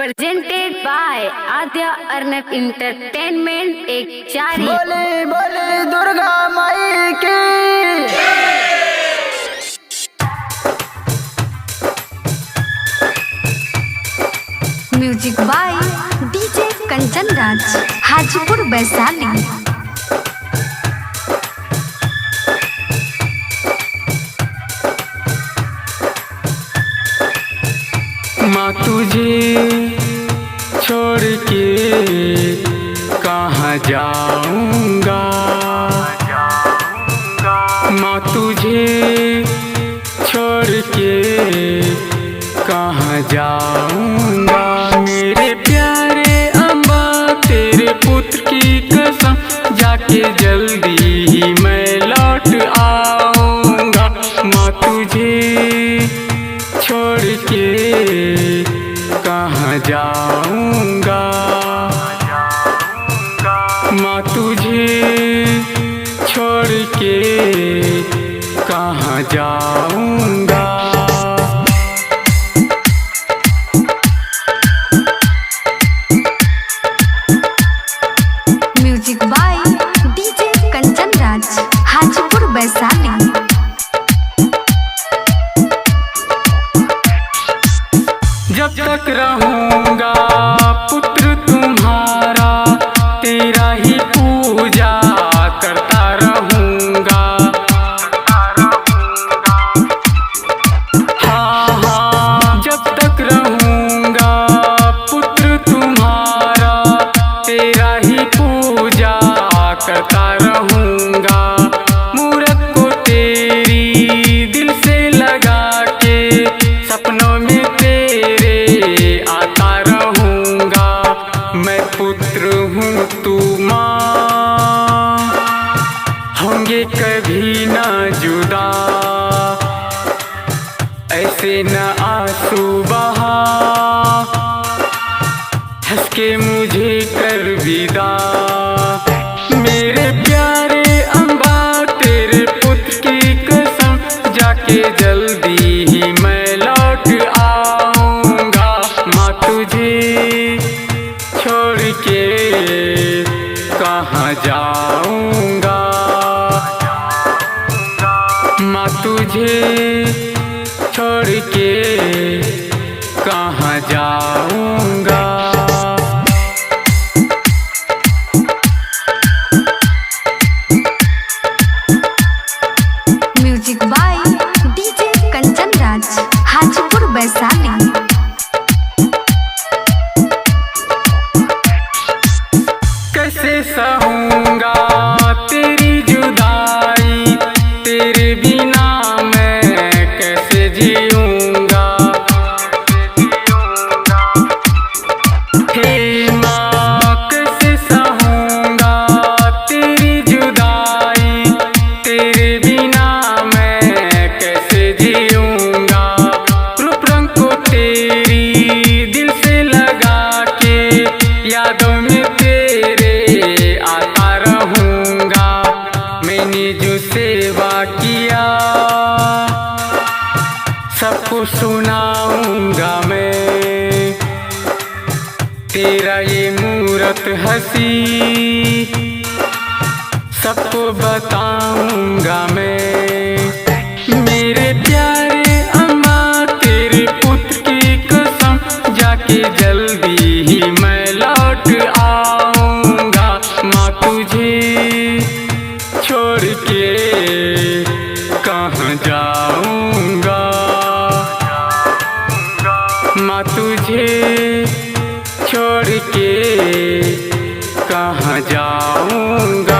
presented by Adya Arnab Entertainment एक चारी। बोले बोले दुर्गा माई की। Music by DJ Kanchan Raj, Hajipur Vaishali. माँ तुझे छोड़ के कहाँ जाऊँगा, माँ तुझे छोड़ के कहाँ जाऊँगा। मेरे प्यारे अम्बा तेरे पुत्र की कसम, जाके जल्दी ही मैं लौट आऊँगा। माँ तुझे छोड़ के कहाँ जाऊँगा, माँ तुझे छोड़ के कहाँ जाऊँगा। Music by DJ Kanchan Raj, Hajipur Vaishali. जब तक रहूँगा पुत्र तुम्हारा, तेरा ही पूजा करता रहूँगा। हाँ हाँ, जब तक रहूँगा पुत्र तुम्हारा, तेरा ही पूजा करता रहूँगा। मूरत को तेरी दिल से लगा के, सपनों में आता रहूँगा। मैं पुत्र हूँ तू माँ, होंगे कभी ना जुदा। ऐसे न आंसू बहा, हंस के मुझे कर विदा। मेरे प्यारे अम्बा तेरे पुत्र की कसम, जाके जल्दी ही मैं लौट आऊँगा। माँ तुझे छोड़ के कहाँ जाऊँगा, माँ तुझे छोड़ के कहाँ जाऊँगा। Music by DJ Kanchan Raj, Hajipur Vaishali. कैसे सहूँगा तेरी जुदाई, तेरे बिना मैं कैसे जीऊँगा। हे माँ कैसे सहूँगा तेरी जुदाई, तेरे बिना मैं कैसे जीऊँगा। रूप रंग को तेरी दिल से लगा के, यादों में तेरे आता रहूँगा। मैंने जो सेवा किया सबको सुनाऊँगा मैं, तेरा ये मूरत हंसी सबको बताऊँगा मैं। मेरे प्यारे अम्मा तेरे पुत्र की कसम, जाके जल्दी ही मैं लौट आऊँगा। माँ तुझे छोड़ के कहाँ जाऊँगा, माँ तुझे छोड़ के कहाँ जाऊँगा।